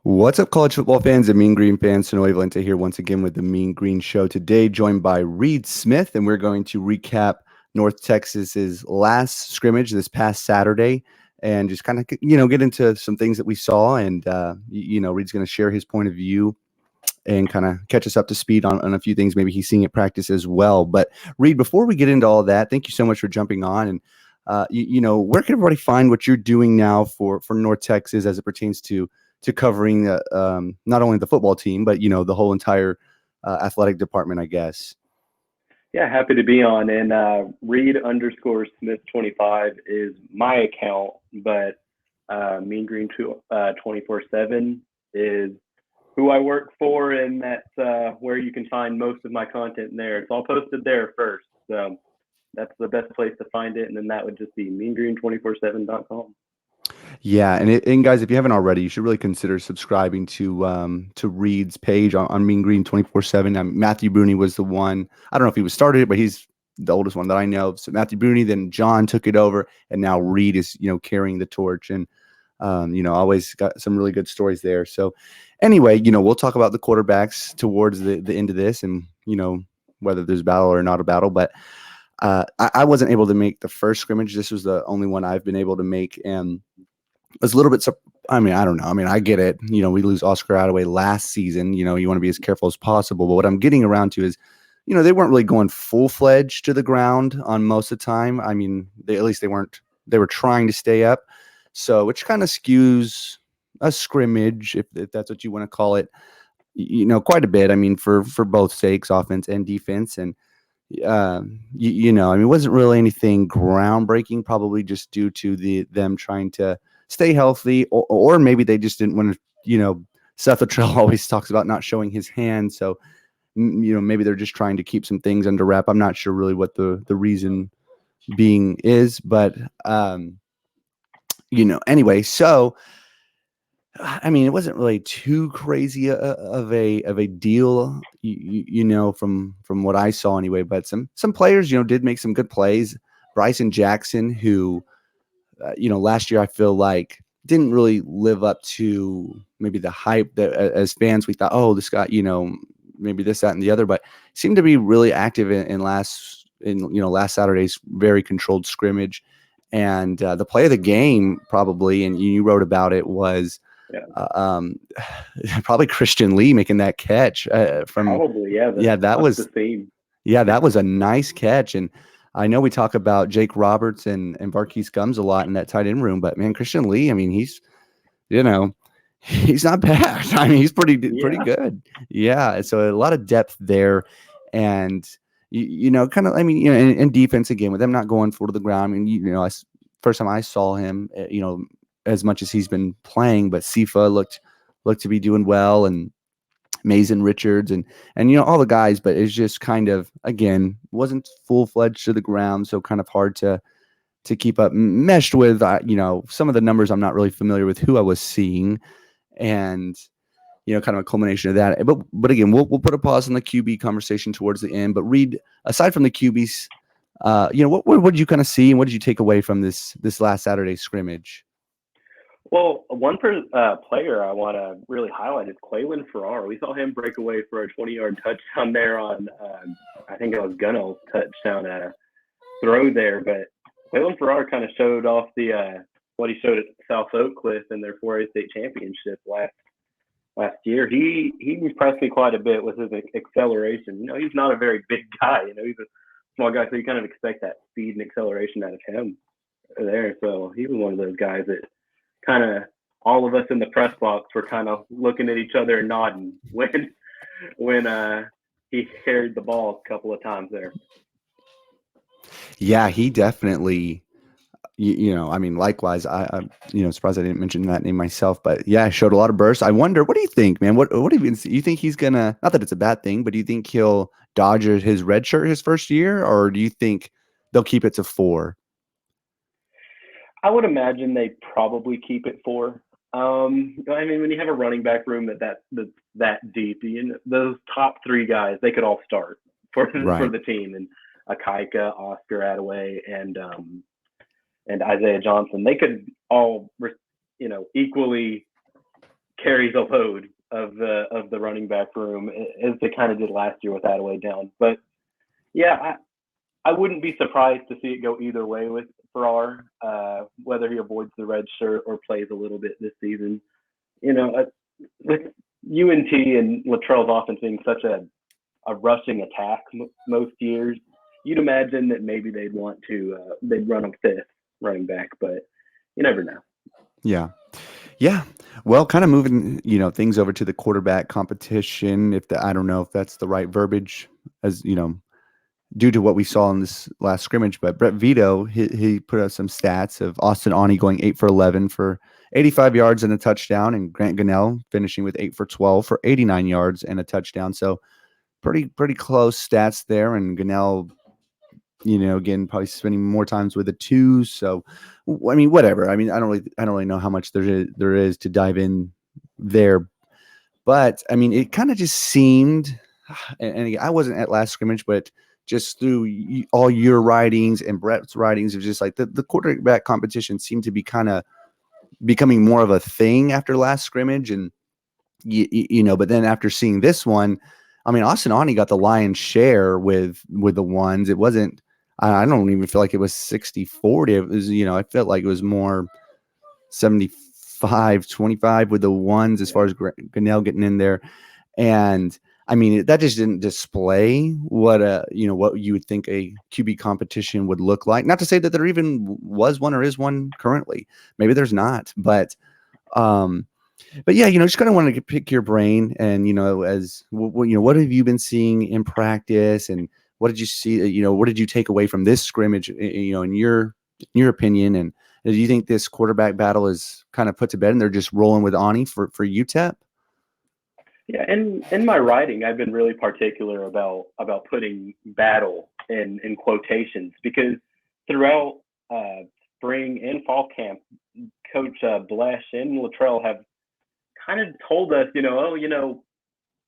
What's up, college football fans and Mean Green fans? Sonoy Valente here once again with the Mean Green Show. Today, joined by Reed Smith, and we're going to recap North Texas's last scrimmage this past Saturday, and just kind of get into some things that we saw. And Reed's going to share his point of view and kind of catch us up to speed on a few things maybe he's seeing at practice as well. But Reed, before we get into all that, thank you so much for jumping on. And where can everybody find what you're doing now for North Texas as it pertains to covering not only the football team, but the whole entire athletic department, I guess. Yeah, happy to be on. And Reed_Smith25 is my account, but Mean Green 24/7 is who I work for, and that's where you can find most of my content there. It's all posted there first, so that's the best place to find it. And then that would just be meangreen247.com. Yeah, and guys, if you haven't already, you should really consider subscribing to Reed's page on Mean Green 24/7. Matthew Bruni was the one. I don't know if he was started it, but he's the oldest one that I know. So Matthew Bruni, then John took it over, and now Reed is carrying the torch, and always got some really good stories there. So anyway, we'll talk about the quarterbacks towards the end of this, and whether there's battle or not a battle, but. I wasn't able to make the first scrimmage. This was the only one I've been able to make, and was a little bit. I don't know. I get it. We lose Oscar Attaway last season. You want to be as careful as possible. But what I'm getting around to is, they weren't really going full fledged to the ground on most of the time. At least they weren't. They were trying to stay up. So, which kind of skews a scrimmage, if that's what you want to call it. Quite a bit. For both sakes, offense and defense, and. It wasn't really anything groundbreaking, probably just due to them trying to stay healthy, or maybe they just didn't want to, Seth Luttrell always talks about not showing his hand. So, maybe they're just trying to keep some things under wrap. I'm not sure really what the reason being is, but, anyway, so, it wasn't really too crazy of a deal, from what I saw anyway. But some players, did make some good plays. Bryson Jackson, who, last year I feel like didn't really live up to maybe the hype that as fans we thought, oh, this guy, maybe this, that, and the other, but seemed to be really active in last Saturday's very controlled scrimmage. And the play of the game, probably, and you wrote about it, was. Yeah. Probably Christian Lee making that catch from. Probably, yeah. That was the theme. Yeah, that was a nice catch, and I know we talk about Jake Roberts and Barquise Gums a lot in that tight end room, but man, Christian Lee, he's he's not bad. He's pretty good. Yeah, so a lot of depth there, and kind of, in defense again with them not going forward to the ground. First time I saw him, as much as he's been playing, but Sifa looked to be doing well, and Mason Richards and all the guys, but it's just kind of, again, wasn't full-fledged to the ground, so kind of hard to keep up, meshed with some of the numbers I'm not really familiar with who I was seeing, and kind of a culmination of that. But again, we'll put a pause on the QB conversation towards the end. But Reed, aside from the QBs, what did you kind of see, and what did you take away from this last Saturday scrimmage? Well, one player I want to really highlight is Quaylen Farrar. We saw him break away for a 20-yard touchdown there on, I think it was Gunnell's touchdown throw there. But Quaylen Farrar kind of showed off what he showed at South Oak Cliff in their 4A state championship last year. He impressed me quite a bit with his acceleration. He's not a very big guy. He's a small guy, so you kind of expect that speed and acceleration out of him there. So he was one of those guys that kind of all of us in the press box were kind of looking at each other and nodding when he carried the ball a couple of times there. Yeah, he definitely, likewise, I'm surprised I didn't mention that name myself, but yeah, showed a lot of bursts. I wonder, what do you think, man? What do you think he's gonna, not that it's a bad thing, but do you think he'll dodge his red shirt his first year, or do you think they'll keep it to 4? I would imagine they probably keep it 4. When you have a running back room that's that deep, those top 3 guys, they could all start for the team. And Akaika, Oscar Attaway, and Isaiah Johnson, they could all, equally carries a load of the running back room as they kind of did last year with Adaway down. But yeah, I wouldn't be surprised to see it go either way with Farrar, whether he avoids the red shirt or plays a little bit this season. With UNT and Latrell's offense being such a rushing attack most years, you'd imagine that maybe they'd want to they'd run a fifth running back, but you never know. Yeah. Yeah. Well, kind of moving, things over to the quarterback competition. I don't know if that's the right verbiage, as due to what we saw in this last scrimmage, but Brett Vito, he put out some stats of Austin Awney going 8 for 11 for 85 yards and a touchdown, and Grant Gunnell finishing with 8 for 12 for 89 yards and a touchdown. So pretty close stats there. And Gunnell, again, probably spending more times with the 2. So, I mean, whatever. I mean, I don't really know how much there is to dive in there, but I mean, it kind of just seemed, and again, I wasn't at last scrimmage, but just through all your writings and Brett's writings, it was just like the quarterback competition seemed to be kind of becoming more of a thing after last scrimmage. And, but then after seeing this one, I mean, Austin Awney got the lion's share with the ones. It wasn't, I don't even feel like it was 60-40. It was, I felt like it was more 75-25 with the ones as far as Gunnell getting in there. And I mean, that just didn't display what what you would think a QB competition would look like. Not to say that there even was one or is one currently. Maybe there's not, but yeah, just kind of wanted to pick your brain and, what have you been seeing in practice, and what did you see, what did you take away from this scrimmage, in your opinion, and do you think this quarterback battle is kind of put to bed and they're just rolling with Awney for UTEP? Yeah, in my writing, I've been really particular about putting battle in quotations, because throughout spring and fall camp, Coach Blesh and Latrell have kind of told us,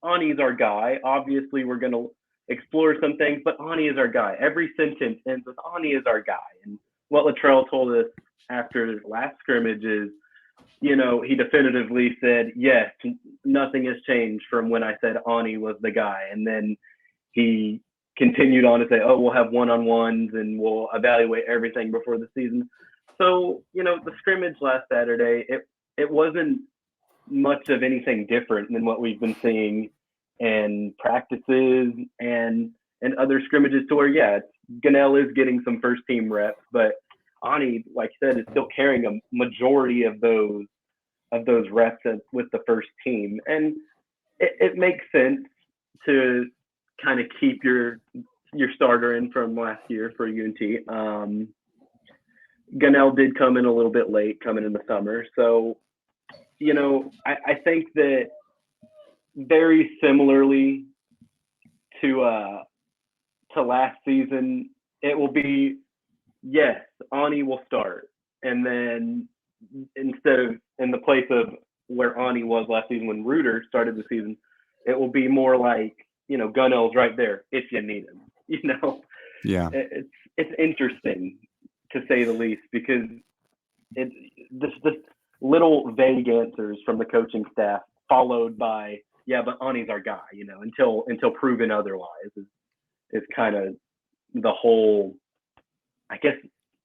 Awney's our guy. Obviously, we're going to explore some things, but Awney is our guy. Every sentence ends with Awney is our guy. And what Latrell told us after last scrimmage is, he definitively said, yes, nothing has changed from when I said Awney was the guy. And then he continued on to say, we'll have one-on-ones and we'll evaluate everything before the season. So, the scrimmage last Saturday, it wasn't much of anything different than what we've been seeing in practices and other scrimmages, to where, yeah, Gunnell is getting some first-team reps, but Awney, like you said, is still carrying a majority of those reps with the first team. And it makes sense to kind of keep your starter in from last year for UNT. Gunnell did come in a little bit late, coming in the summer. So, I think that very similarly to last season, it will be, yes, Awney will start. And then instead of in the place of where Awney was last season when Reuter started the season, it will be more like, Gunnell's right there if you need him. Yeah, it's interesting to say the least, because this little vague answers from the coaching staff followed by, yeah, but Awney's our guy, until proven otherwise is kind of the whole, I guess,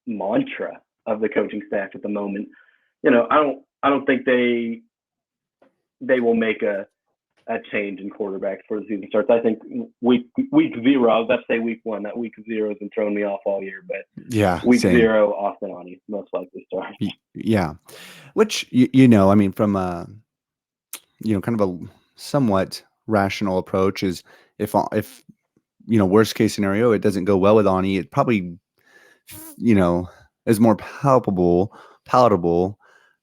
mantra of the coaching staff at the moment. I don't think they will make a change in quarterback before the season starts. I think week 0, I was about to say week 1. That week 0 has been throwing me off all year, but yeah, week same. 0, Austin Awney most likely start. Yeah, which I mean, from a kind of a somewhat rational approach is if worst case scenario it doesn't go well with Awney, it probably is more palatable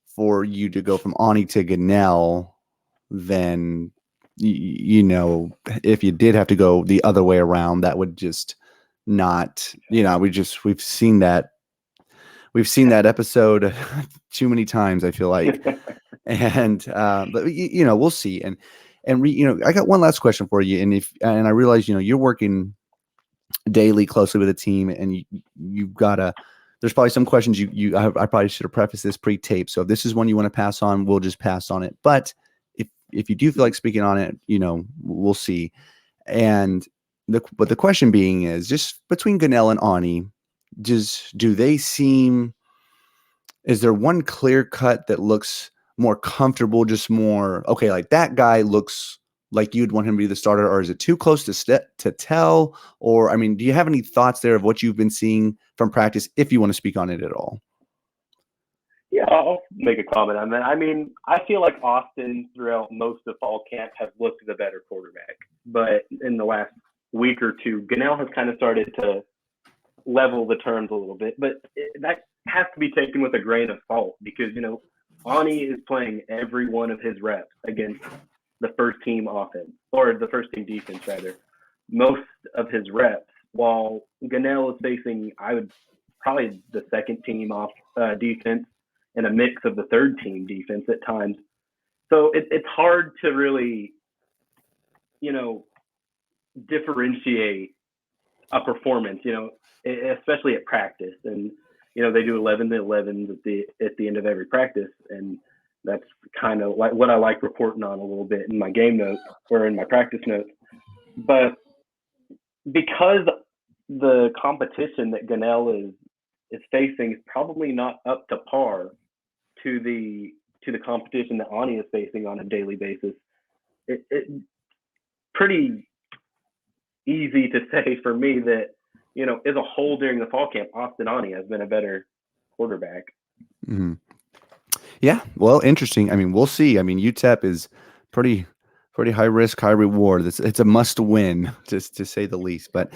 for you to go from Awney to Gunnell than if you did have to go the other way around. That would just not, we've seen that episode too many times, I feel like. And but we'll see. And I got one last question for you, and I realize you're working daily closely with a team, and you've got there's probably some questions I probably should have prefaced this pre-tape. So if this is one you want to pass on, we'll just pass on it. But if you do feel like speaking on it, we'll see. And but the question being is just between Gunnell and Ani, do they seem? Is there one clear cut that looks more comfortable, just more okay? Like that guy looks like you'd want him to be the starter, or is it too close to tell? Or I mean, do you have any thoughts there of what you've been seeing from practice, if you want to speak on it at all? Yeah, I'll make a comment on that. I mean, I feel like Austin throughout most of fall camp has looked the better quarterback, but in the last week or two, Gunnell has kind of started to level the terms a little bit. But that has to be taken with a grain of salt because Ani is playing every one of his reps against the first team offense, or the first team defense rather. Most of his reps, while Gunnell is facing, I would probably the second team off defense and a mix of the third team defense at times. So it's hard to really, differentiate a performance, especially at practice. And, they do 11 to 11s at the end of every practice. And that's kind of like what I like reporting on a little bit in my game notes or in my practice notes. But because the competition that Gunnell is facing is probably not up to par to the competition that Ani is facing on a daily basis, it's pretty easy to say for me that, as a whole during the fall camp, Austin Ani has been a better quarterback. Mm-hmm. Yeah, well, interesting. I mean, we'll see. I mean, UTEP is pretty high risk, high reward. It's a must win, just to say the least. But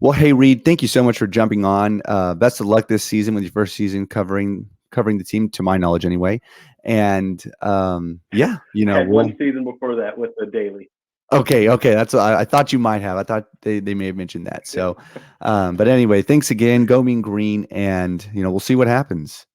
well, hey Reed, thank you so much for jumping on. Best of luck this season with your first season covering the team, to my knowledge, anyway. And yeah, I had one season before that with the daily. Okay. That's I thought you might have. I thought they may have mentioned that. So, but anyway, thanks again. Go Mean Green, and we'll see what happens.